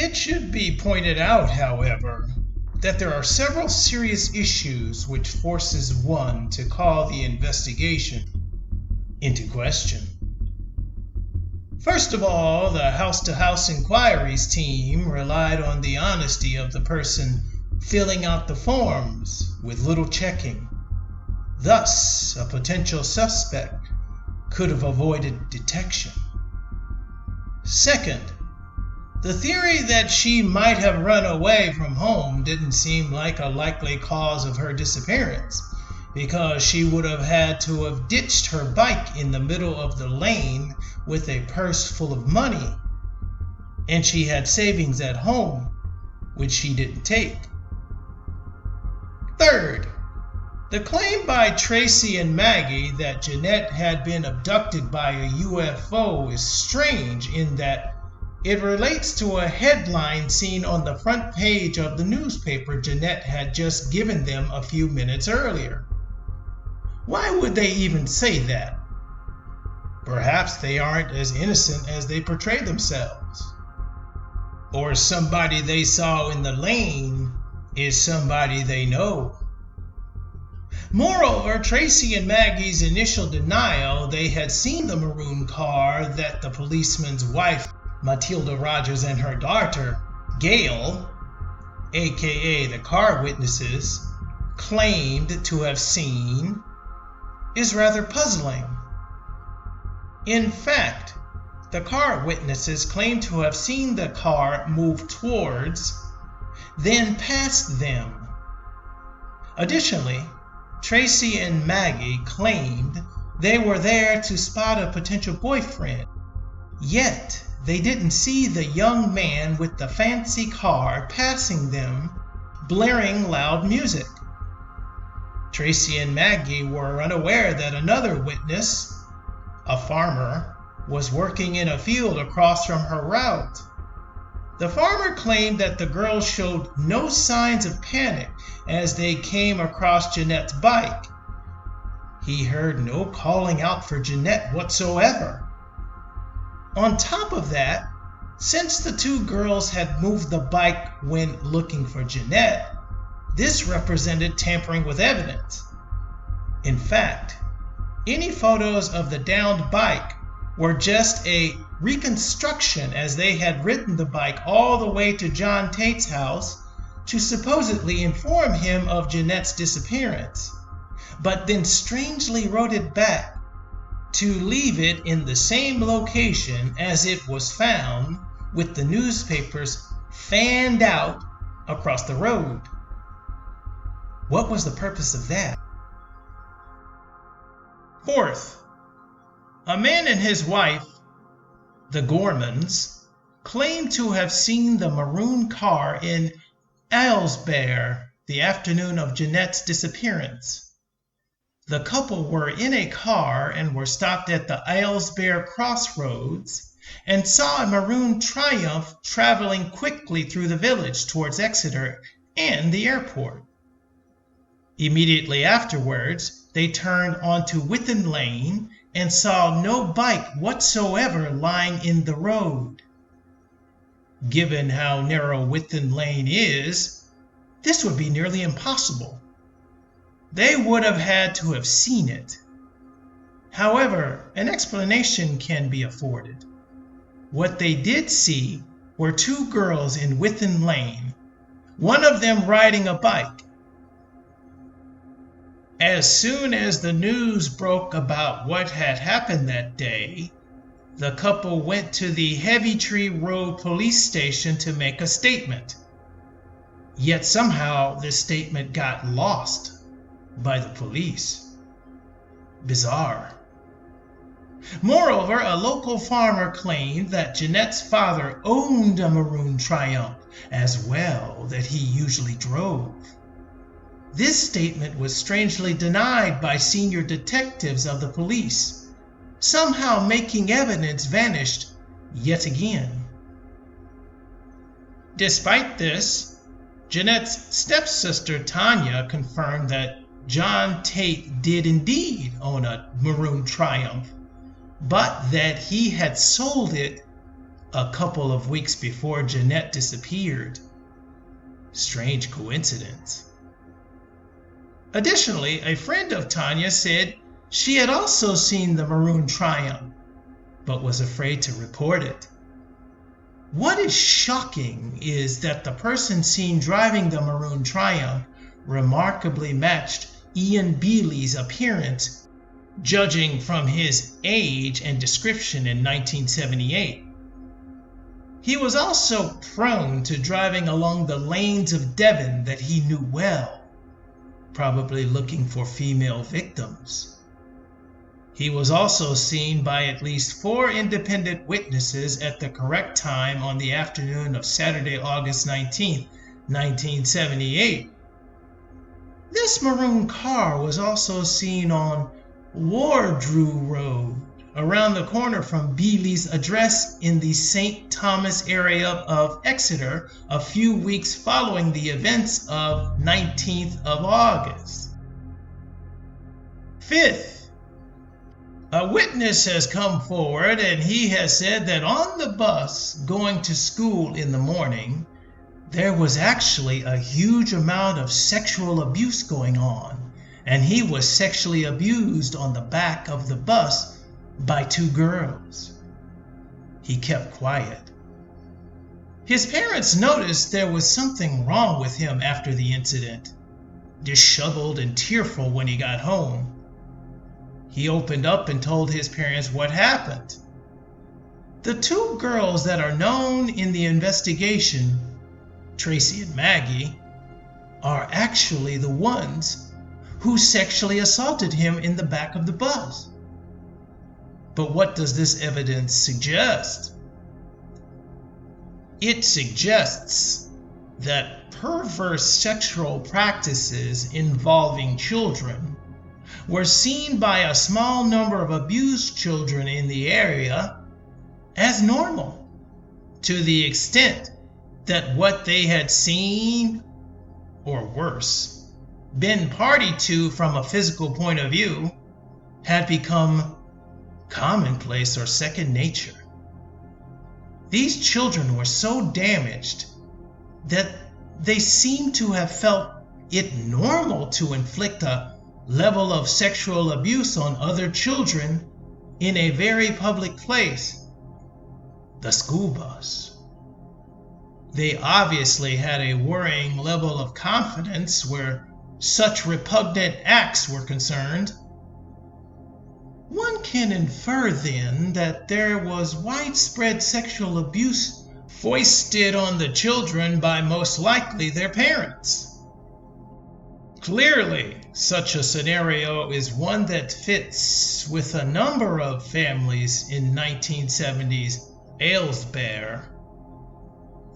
It should be pointed out, however, that there are several serious issues which forces one to call the investigation into question. First of all, the house-to-house inquiries team relied on the honesty of the person filling out the forms with little checking. Thus, a potential suspect could have avoided detection. Second, the theory that she might have run away from home didn't seem like a likely cause of her disappearance, because she would have had to have ditched her bike in the middle of the lane with a purse full of money, and she had savings at home, which she didn't take. Third, the claim by Tracy and Maggie that Genette had been abducted by a UFO is strange in that it relates to a headline seen on the front page of the newspaper Genette had just given them a few minutes earlier. Why would they even say that? Perhaps they aren't as innocent as they portray themselves. Or somebody they saw in the lane is somebody they know. Moreover, Tracy and Maggie's initial denial they had seen the maroon car that the policeman's wife, Matilda Rogers, and her daughter, Gail, aka the car witnesses, claimed to have seen is rather puzzling. In fact, the car witnesses claim to have seen the car move towards, then past them. Additionally, Tracy and Maggie claimed they were there to spot a potential boyfriend, yet they didn't see the young man with the fancy car passing them, blaring loud music. Tracy and Maggie were unaware that another witness, a farmer, was working in a field across from her route. The farmer claimed that the girls showed no signs of panic as they came across Genette's bike. He heard no calling out for Genette whatsoever. On top of that, since the two girls had moved the bike when looking for Genette, this represented tampering with evidence. In fact, any photos of the downed bike were just a reconstruction, as they had ridden the bike all the way to John Tate's house to supposedly inform him of Genette's disappearance, but then strangely rode it back to leave it in the same location as it was found, with the newspapers fanned out across the road. What was the purpose of that? Fourth, a man and his wife, the Gormans, claimed to have seen the maroon car in Aylesbeare the afternoon of Genette's disappearance. The couple were in a car and were stopped at the Aylesbeare crossroads and saw a maroon Triumph traveling quickly through the village towards Exeter and the airport. Immediately afterwards, they turned onto Withan Lane and saw no bike whatsoever lying in the road. Given how narrow Withan Lane is, this would be nearly impossible. They would have had to have seen it. However, an explanation can be afforded. What they did see were two girls in Withan Lane, one of them riding a bike. As soon as the news broke about what had happened that day, the couple went to the Heavy Tree Road police station to make a statement. Yet somehow this statement got lost by the police. Bizarre. Moreover, a local farmer claimed that Genette's father owned a maroon Triumph as well that he usually drove. This statement was strangely denied by senior detectives of the police, somehow making evidence vanish yet again. Despite this, Genette's stepsister Tanya confirmed that John Tate did indeed own a maroon Triumph, but that he had sold it a couple of weeks before Genette disappeared. Strange coincidence. Additionally, a friend of Tanya said she had also seen the maroon Triumph, but was afraid to report it. What is shocking is that the person seen driving the maroon Triumph remarkably matched Ian Bealey's appearance, judging from his age and description in 1978. He was also prone to driving along the lanes of Devon that he knew well, probably looking for female victims. He was also seen by at least 4 independent witnesses at the correct time on the afternoon of Saturday, August 19, 1978. This maroon car was also seen on Wardrew Road, around the corner from Bealey's address in the St. Thomas area of Exeter, a few weeks following the events of 19th of August. Fifth, a witness has come forward and he has said that on the bus going to school in the morning, there was actually a huge amount of sexual abuse going on, and he was sexually abused on the back of the bus by 2 girls. He kept quiet. His parents noticed there was something wrong with him after the incident, disheveled and tearful when he got home. He opened up and told his parents what happened. The 2 girls that are known in the investigation, Tracy and Maggie, are actually the ones who sexually assaulted him in the back of the bus. But what does this evidence suggest? It suggests that perverse sexual practices involving children were seen by a small number of abused children in the area as normal, to the extent that what they had seen, or worse, been party to from a physical point of view, had become commonplace or second nature. These children were so damaged that they seemed to have felt it normal to inflict a level of sexual abuse on other children in a very public place, the school bus. They obviously had a worrying level of confidence where such repugnant acts were concerned. One can infer then that there was widespread sexual abuse foisted on the children by most likely their parents. Clearly, such a scenario is one that fits with a number of families in 1970s Aylesbeare.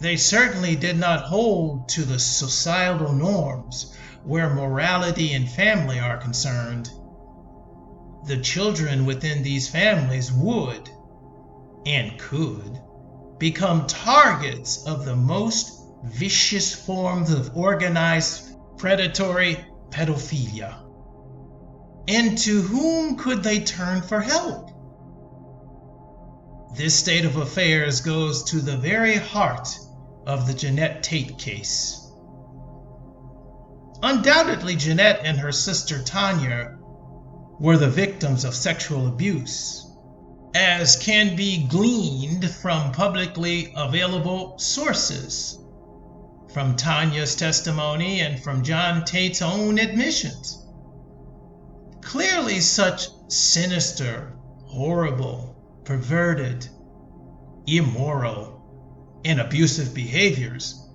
They certainly did not hold to the societal norms where morality and family are concerned. The children within these families would, and could, become targets of the most vicious forms of organized predatory pedophilia. And to whom could they turn for help? This state of affairs goes to the very heart of the Genette Tate case. Undoubtedly, Genette and her sister Tanya were the victims of sexual abuse, as can be gleaned from publicly available sources, from Tanya's testimony and from John Tate's own admissions. Clearly, such sinister, horrible, perverted, immoral, and abusive behaviors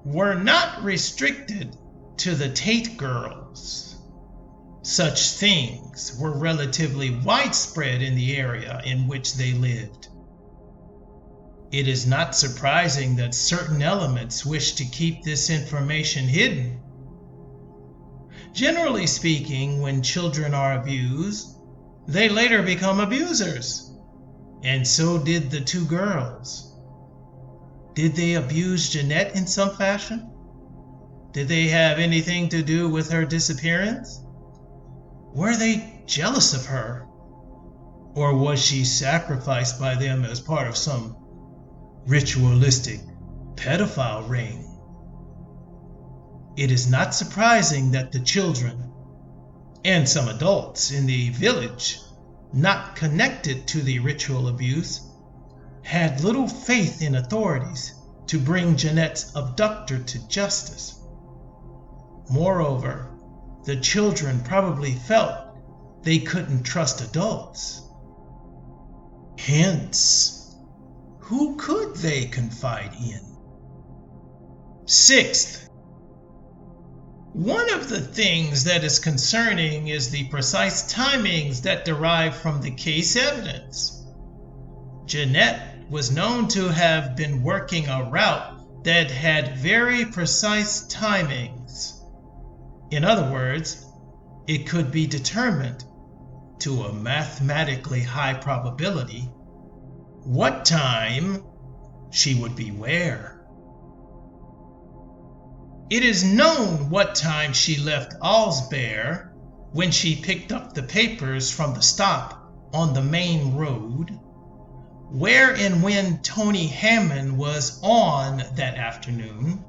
were not restricted to the Tate girls. Such things were relatively widespread in the area in which they lived. It is not surprising that certain elements wish to keep this information hidden. Generally speaking, when children are abused, they later become abusers. And so did the 2 girls. Did they abuse Genette in some fashion? Did they have anything to do with her disappearance? Were they jealous of her? Or was she sacrificed by them as part of some ritualistic pedophile ring. It is not surprising that the children and some adults in the village not connected to the ritual abuse had little faith in authorities to bring Genette's abductor to justice. Moreover, the children probably felt they couldn't trust adults. Hence, who could they confide in? Sixth, one of the things that is concerning is the precise timings that derive from the case evidence. Genette was known to have been working a route that had very precise timings. In other words, it could be determined to a mathematically high probability what time she would be where. It is known what time she left Aylesbeare when she picked up the papers from the stop on the main road, where and when Tony Hammond was on that afternoon,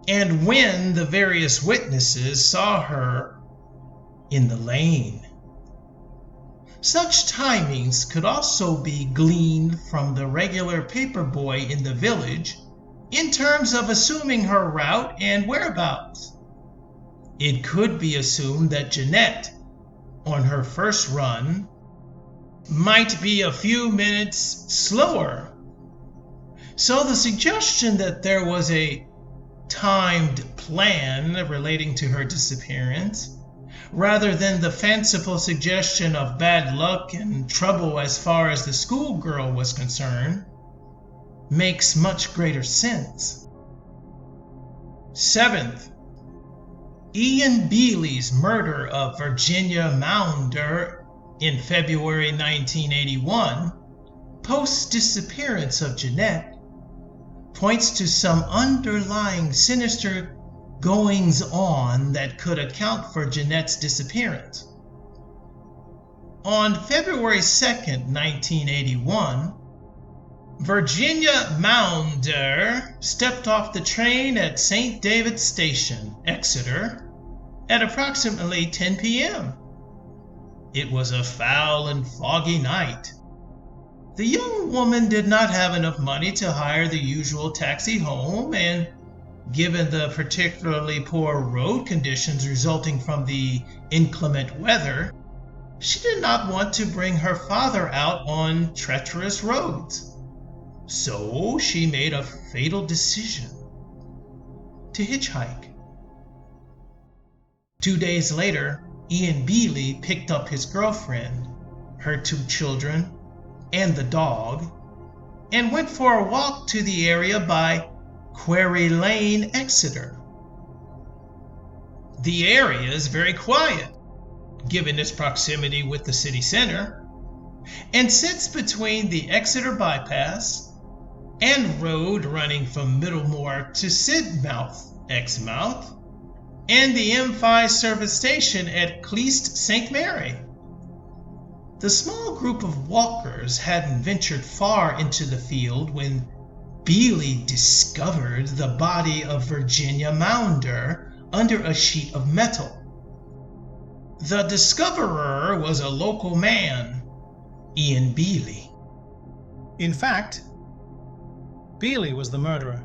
and when the various witnesses saw her in the lane. Such timings could also be gleaned from the regular paper boy in the village in terms of assuming her route and whereabouts. It could be assumed that Genette, on her first run, might be a few minutes slower. So the suggestion that there was a timed plan relating to her disappearance, rather than the fanciful suggestion of bad luck and trouble as far as the schoolgirl was concerned, makes much greater sense. Seventh, Ian Bealey's murder of Virginia Maunder in February 1981, post-disappearance of Genette, points to some underlying sinister goings-on that could account for Genette's disappearance. On February 2nd, 1981, Virginia Maunder stepped off the train at St. David's Station, Exeter, at approximately 10 p.m. It was a foul and foggy night. The young woman did not have enough money to hire the usual taxi home, and given the particularly poor road conditions resulting from the inclement weather, she did not want to bring her father out on treacherous roads. So she made a fatal decision to hitchhike. 2 days later, Ian Bealey picked up his girlfriend, her 2 children, and the dog, and went for a walk to the area by Quarry Lane, Exeter. The area is very quiet, given its proximity with the city center, and sits between the Exeter Bypass and road running from Middlemore to Sidmouth, Exmouth, and the M5 service station at Cleast St. Mary. The small group of walkers hadn't ventured far into the field when Bealey discovered the body of Virginia Maunder under a sheet of metal. The discoverer was a local man, Ian Bealey. In fact, Bealey was the murderer.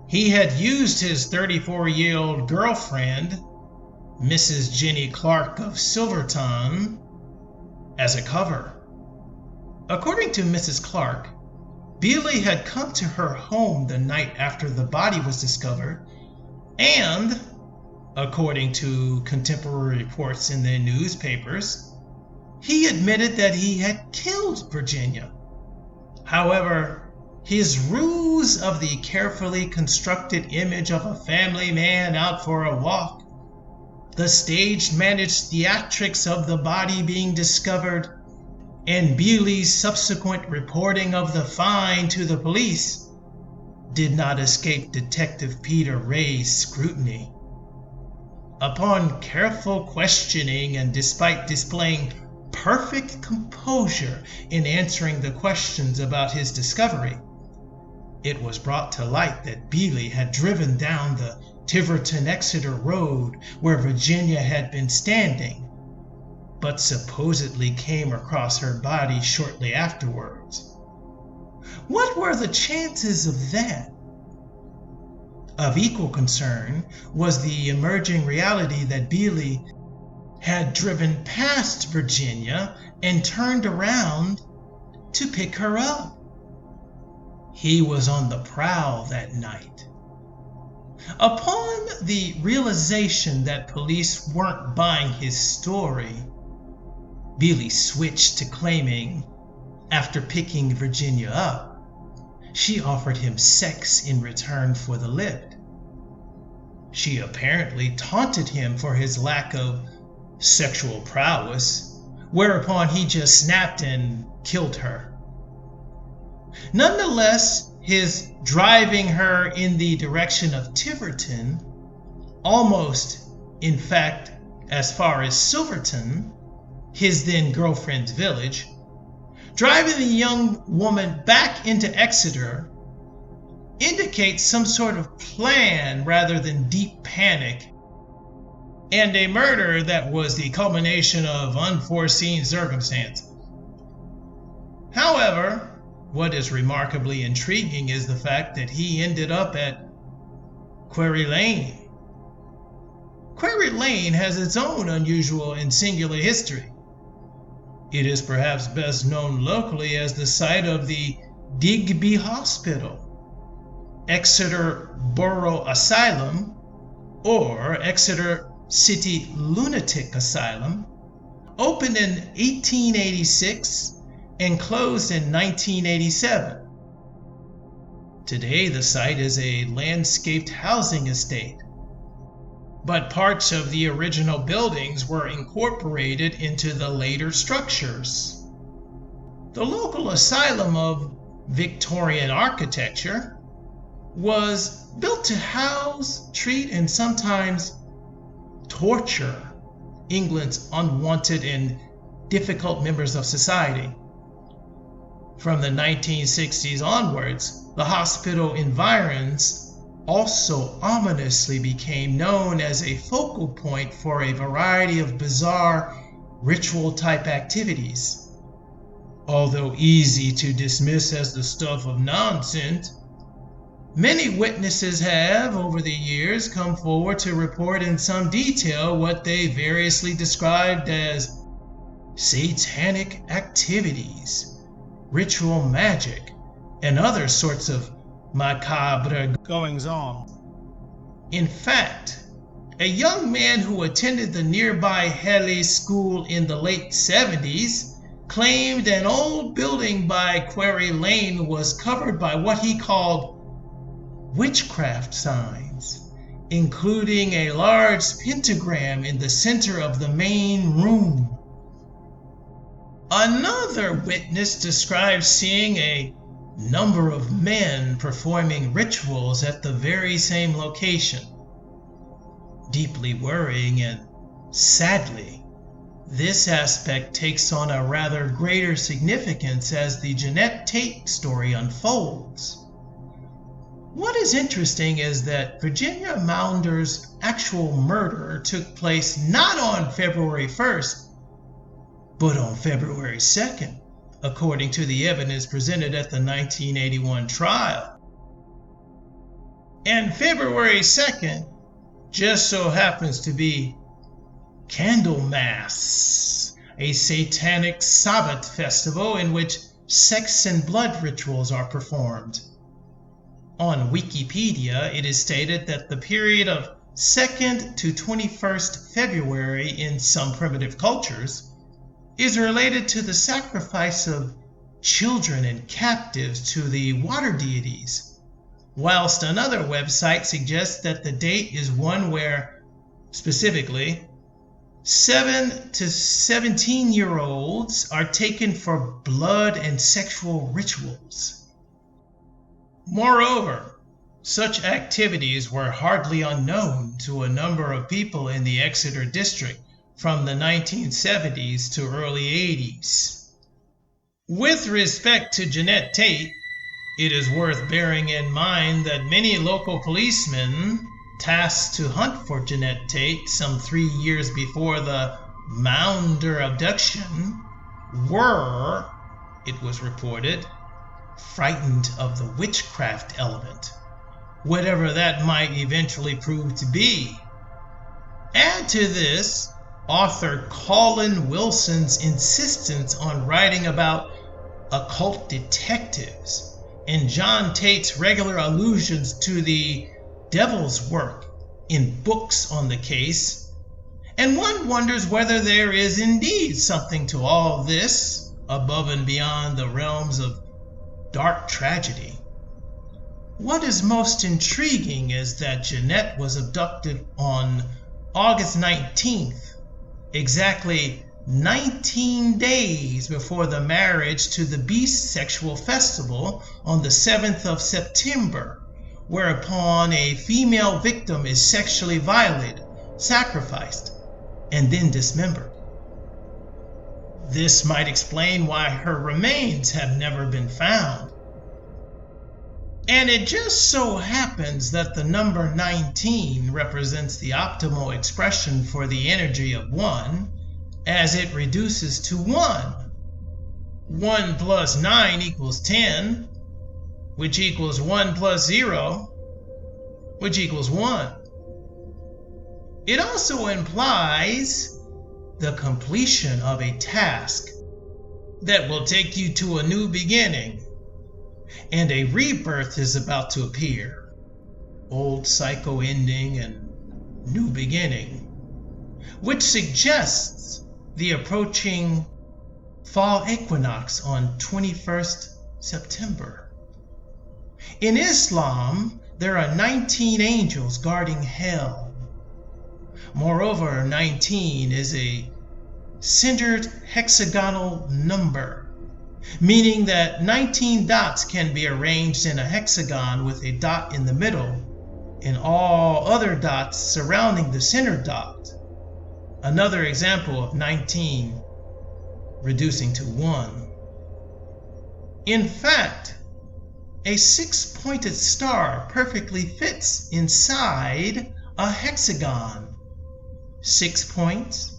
He had used his 34-year-old girlfriend, Mrs. Jenny Clark of Silverton, as a cover. According to Mrs. Clark, Bealey had come to her home the night after the body was discovered, and, according to contemporary reports in the newspapers, he admitted that he had killed Virginia. However, his ruse of the carefully constructed image of a family man out for a walk, the stage-managed theatrics of the body being discovered, and Bealey's subsequent reporting of the find to the police did not escape Detective Peter Ray's scrutiny. Upon careful questioning and despite displaying perfect composure in answering the questions about his discovery. It was brought to light that Bealey had driven down the Tiverton-Exeter road where Virginia had been standing, but supposedly came across her body shortly afterwards. What were the chances of that? Of equal concern was the emerging reality that Bealey had driven past Virginia and turned around to pick her up. He was on the prowl that night. Upon the realization that police weren't buying his story, Bealey switched to claiming, after picking Virginia up, she offered him sex in return for the lift. She apparently taunted him for his lack of sexual prowess, whereupon he just snapped and killed her. Nonetheless, his driving her in the direction of Tiverton, almost, in fact, as far as Silverton, his then girlfriend's village, driving the young woman back into Exeter, indicates some sort of plan rather than deep panic, and a murder that was the culmination of unforeseen circumstances. However, what is remarkably intriguing is the fact that he ended up at Quarry Lane. Quarry Lane has its own unusual and singular history. It is perhaps best known locally as the site of the Digby Hospital, Exeter Borough Asylum, or Exeter City Lunatic Asylum, opened in 1886 and closed in 1987. Today, the site is a landscaped housing estate, but parts of the original buildings were incorporated into the later structures. The local asylum of Victorian architecture was built to house, treat, and sometimes torture England's unwanted and difficult members of society. From the 1960s onwards, the hospital environs also ominously became known as a focal point for a variety of bizarre ritual-type activities. Although easy to dismiss as the stuff of nonsense, many witnesses have, over the years, come forward to report in some detail what they variously described as satanic activities, ritual magic, and other sorts of macabre goings-on. In fact, a young man who attended the nearby Helly School in the late 70s claimed an old building by Quarry Lane was covered by what he called witchcraft signs, including a large pentagram in the center of the main room. Another witness described seeing a number of men performing rituals at the very same location. Deeply worrying and sadly, this aspect takes on a rather greater significance as the Genette Tate story unfolds. What is interesting is that Virginia Maunder's actual murder took place not on February 1st, but on February 2nd, according to the evidence presented at the 1981 trial. And February 2nd just so happens to be Candlemas, a satanic Sabbath festival in which sex and blood rituals are performed. On Wikipedia, it is stated that the period of 2nd to 21st February in some primitive cultures is related to the sacrifice of children and captives to the water deities, whilst another website suggests that the date is one where, specifically, 7 to 17-year-olds are taken for blood and sexual rituals. Moreover, such activities were hardly unknown to a number of people in the Exeter district from the 1970s to early 80s. With respect to Genette Tate, it is worth bearing in mind that many local policemen tasked to hunt for Genette Tate some 3 years before the Maunder abduction were, it was reported, frightened of the witchcraft element, whatever that might eventually prove to be. Add to this author Colin Wilson's insistence on writing about occult detectives and John Tate's regular allusions to the devil's work in books on the case, and one wonders whether there is indeed something to all this above and beyond the realms of dark tragedy. What is most intriguing is that Genette was abducted on August 19th, exactly 19 days before the marriage to the Beast Sexual Festival on the 7th of September, whereupon a female victim is sexually violated, sacrificed, and then dismembered. This might explain why her remains have never been found. And it just so happens that the number 19 represents the optimal expression for the energy of 1, as it reduces to 1. 1 plus 9 equals 10, which equals 1 plus 0, which equals 1. It also implies the completion of a task that will take you to a new beginning, and a rebirth is about to appear. Old cycle ending and new beginning, which suggests the approaching fall equinox on 21st September. In Islam, there are 19 angels guarding hell. Moreover, 19 is a centered hexagonal number, meaning that 19 dots can be arranged in a hexagon with a dot in the middle and all other dots surrounding the center dot. Another example of 19 reducing to 1. In fact, a 6-pointed star perfectly fits inside a hexagon. 6 points,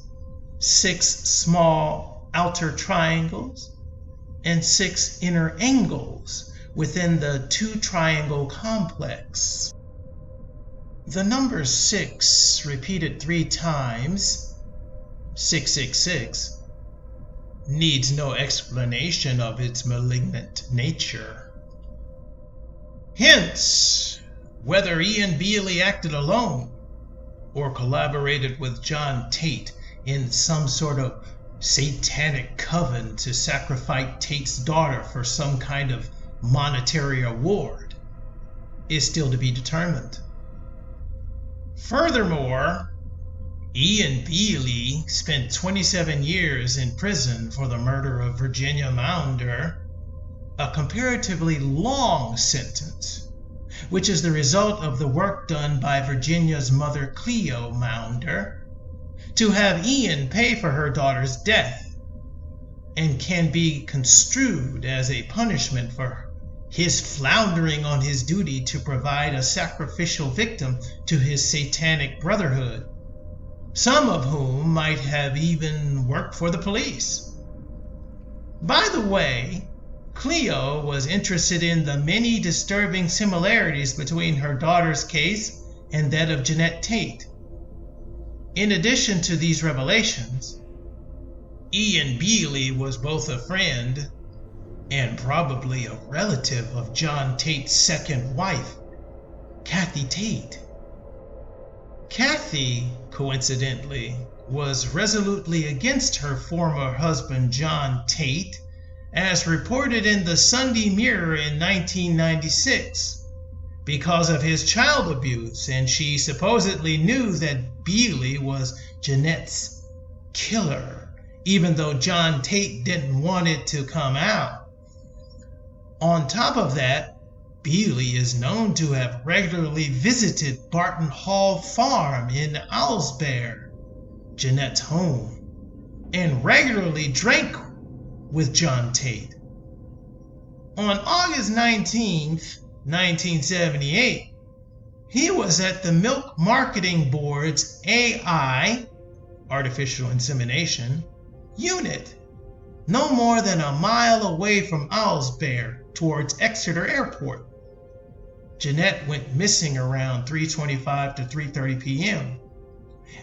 6 small outer triangles, and 6 inner angles within the 2-triangle complex. The number 6 repeated 3 times, 666, needs no explanation of its malignant nature. Hence, whether Ian Bealey acted alone or collaborated with John Tate in some sort of satanic coven to sacrifice Tate's daughter for some kind of monetary award, is still to be determined. Furthermore, Ian Bealey spent 27 years in prison for the murder of Virginia Maunder, a comparatively long sentence, which is the result of the work done by Virginia's mother, Cleo Maunder, to have Ian pay for her daughter's death, and can be construed as a punishment for his floundering on his duty to provide a sacrificial victim to his satanic brotherhood, some of whom might have even worked for the police. By the way, Cleo was interested in the many disturbing similarities between her daughter's case and that of Genette Tate. In addition to these revelations, Ian Bealey was both a friend and probably a relative of John Tate's second wife, Kathy Tate. Kathy, coincidentally, was resolutely against her former husband John Tate, as reported in the Sunday Mirror in 1996, because of his child abuse, and she supposedly knew that Bealey was Genette's killer, even though John Tate didn't want it to come out. On top of that, Bealey is known to have regularly visited Barton Hall Farm in Aylesbeare, Genette's home and regularly drank with John Tate. On August 19th, 1978, he was at the Milk Marketing Board's AI, artificial insemination, unit, no more than a mile away from Aylesbeare towards Exeter Airport. Genette went missing around 3:25 to 3:30 p.m.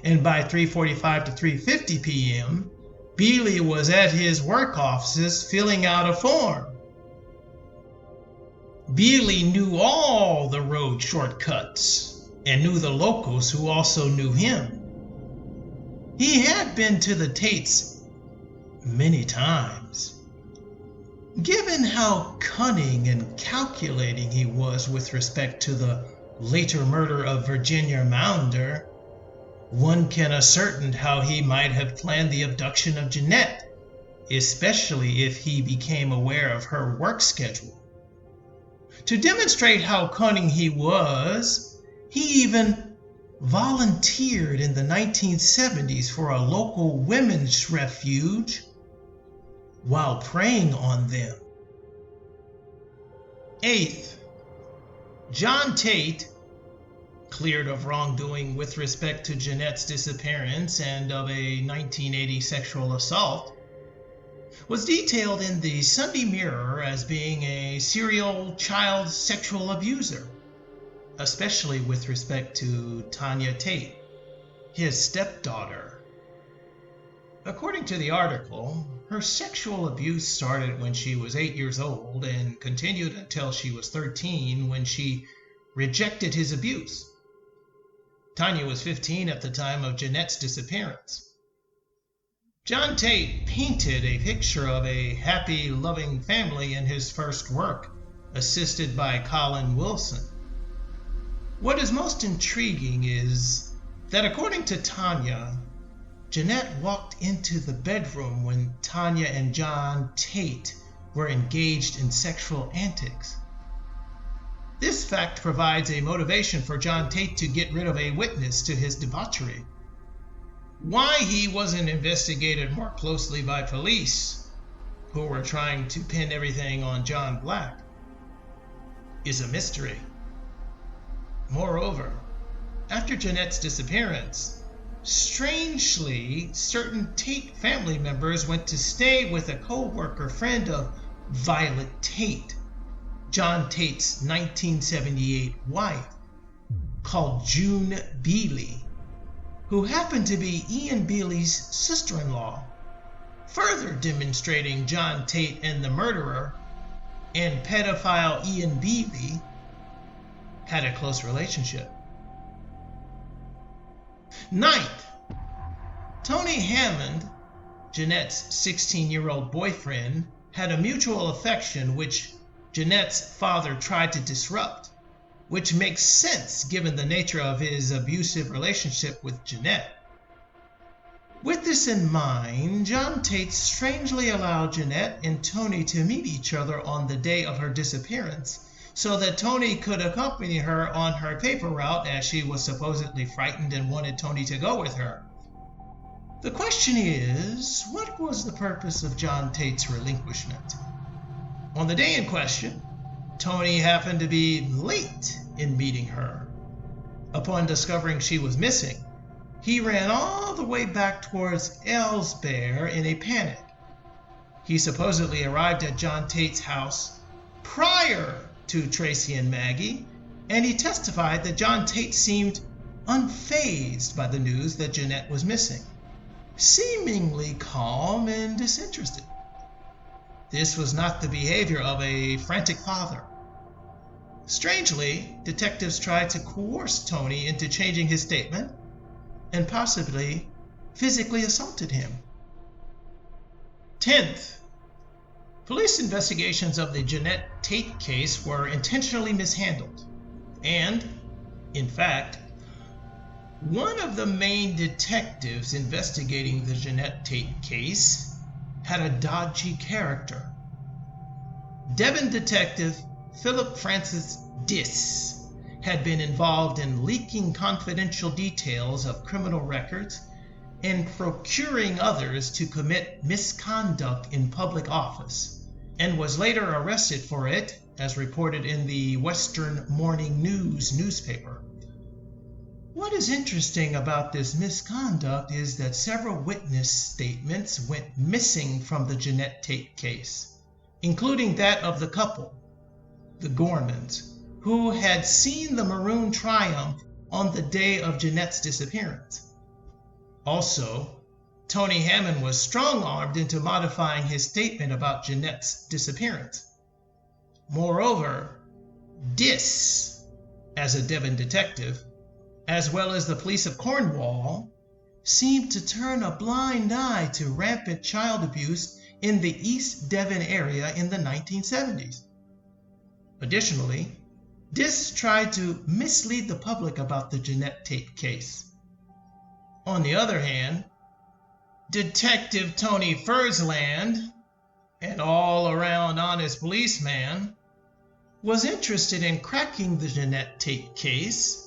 And by 3:45 to 3:50 p.m., Bealey was at his work offices filling out a form. Bealey knew all the road shortcuts and knew the locals who also knew him. He had been to the Tates many times. Given how cunning and calculating he was with respect to the later murder of Virginia Maunder, one can ascertain how he might have planned the abduction of Genette, especially if he became aware of her work schedule. To demonstrate how cunning he was, he even volunteered in the 1970s for a local women's refuge while preying on them. 8th, John Tate, cleared of wrongdoing with respect to Genette's disappearance and of a 1980 sexual assault, was detailed in the Sunday Mirror as being a serial child sexual abuser, especially with respect to Tanya Tate, his stepdaughter. According to the article, her sexual abuse started when she was 8 years old and continued until she was 13 when she rejected his abuse. Tanya was 15 at the time of Genette's disappearance. John Tate painted a picture of a happy, loving family in his first work, assisted by Colin Wilson. What is most intriguing is that according to Tanya, Genette walked into the bedroom when Tanya and John Tate were engaged in sexual antics. This fact provides a motivation for John Tate to get rid of a witness to his debauchery. Why he wasn't investigated more closely by police, who were trying to pin everything on John Black, is a mystery. Moreover, after Genette's disappearance, strangely, certain Tate family members went to stay with a co-worker friend of Violet Tate, John Tate's 1978 wife, called June Bealey, who happened to be Ian Bealey's sister-in-law, further demonstrating John Tate and the murderer and pedophile Ian Bealey had a close relationship. 9th, Tony Hammond, Genette's 16-year-old boyfriend, had a mutual affection which Genette's father tried to disrupt, which makes sense given the nature of his abusive relationship with Genette. With this in mind, John Tate strangely allowed Genette and Tony to meet each other on the day of her disappearance, so that Tony could accompany her on her paper route as she was supposedly frightened and wanted Tony to go with her. The question is, what was the purpose of John Tate's relinquishment? On the day in question, Tony happened to be late in meeting her. Upon discovering she was missing, he ran all the way back towards Aylesbeare in a panic. He supposedly arrived at John Tate's house prior to Tracy and Maggie, and he testified that John Tate seemed unfazed by the news that Genette was missing, seemingly calm and disinterested. This was not the behavior of a frantic father. Strangely, detectives tried to coerce Tony into changing his statement and possibly physically assaulted him. 10th, police investigations of the Genette Tate case were intentionally mishandled. And, in fact, one of the main detectives investigating the Genette Tate case had a dodgy character. Devon detective Philip Francis Diss had been involved in leaking confidential details of criminal records and procuring others to commit misconduct in public office, and was later arrested for it, as reported in the Western Morning News newspaper. What is interesting about this misconduct is that several witness statements went missing from the Genette Tate case, including that of the couple, the Gormans, who had seen the maroon triumph on the day of Genette's disappearance. Also, Tony Hammond was strong-armed into modifying his statement about Genette's disappearance. Moreover, Dis, as a Devon detective, as well as the police of Cornwall, seemed to turn a blind eye to rampant child abuse in the East Devon area in the 1970s. Additionally, Dis tried to mislead the public about the Genette Tate case. On the other hand, Detective Tony Furzeland, an all-around honest policeman, was interested in cracking the Genette Tate case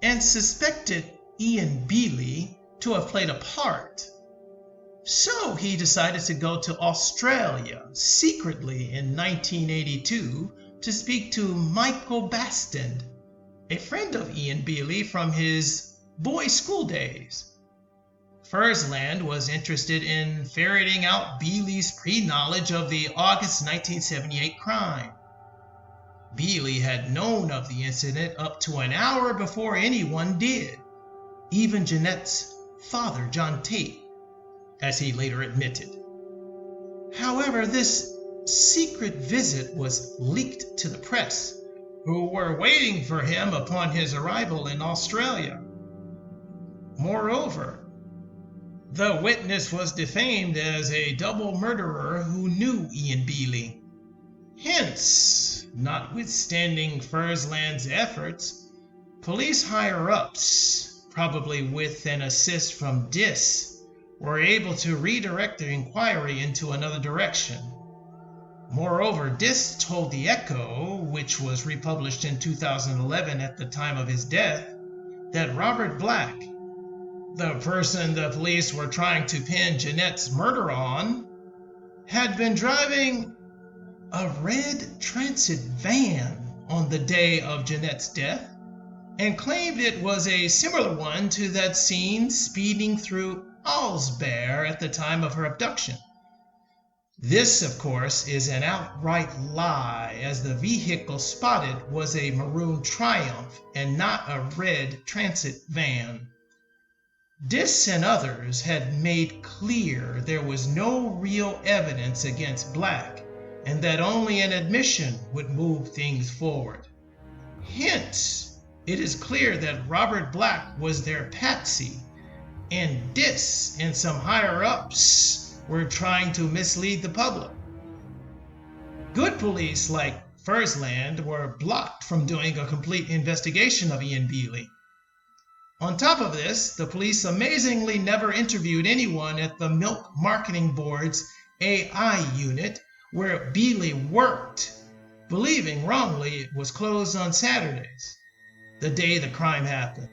and suspected Ian Bealey to have played a part. So he decided to go to Australia secretly in 1982 to speak to Michael Bastand, a friend of Ian Bealey from his boys' school days. Furzeland was interested in ferreting out Bealey's pre-knowledge of the August 1978 crime. Bealey had known of the incident up to an hour before anyone did, even Genette's father, John Tate, as he later admitted. However, this secret visit was leaked to the press, who were waiting for him upon his arrival in Australia. Moreover, the witness was defamed as a double murderer who knew Ian Bealey. Hence, notwithstanding Furzeland's efforts, police higher-ups, probably with an assist from Dis, were able to redirect the inquiry into another direction. Moreover, Dis told the Echo, which was republished in 2011 at the time of his death, that Robert Black, the person the police were trying to pin Genette's murder on, had been driving a red transit van on the day of Genette's death, and claimed it was a similar one to that seen speeding through Aylesbeare at the time of her abduction. This, of course, is an outright lie, as the vehicle spotted was a maroon Triumph and not a red transit van. Dis and others had made clear there was no real evidence against Black, and that only an admission would move things forward. Hence, it is clear that Robert Black was their patsy, and Dis and some higher-ups were trying to mislead the public. Good police like Furzeland were blocked from doing a complete investigation of Ian Bealey. On top of this, the police amazingly never interviewed anyone at the Milk Marketing Board's AI unit where Bealey worked, believing wrongly it was closed on Saturdays, the day the crime happened.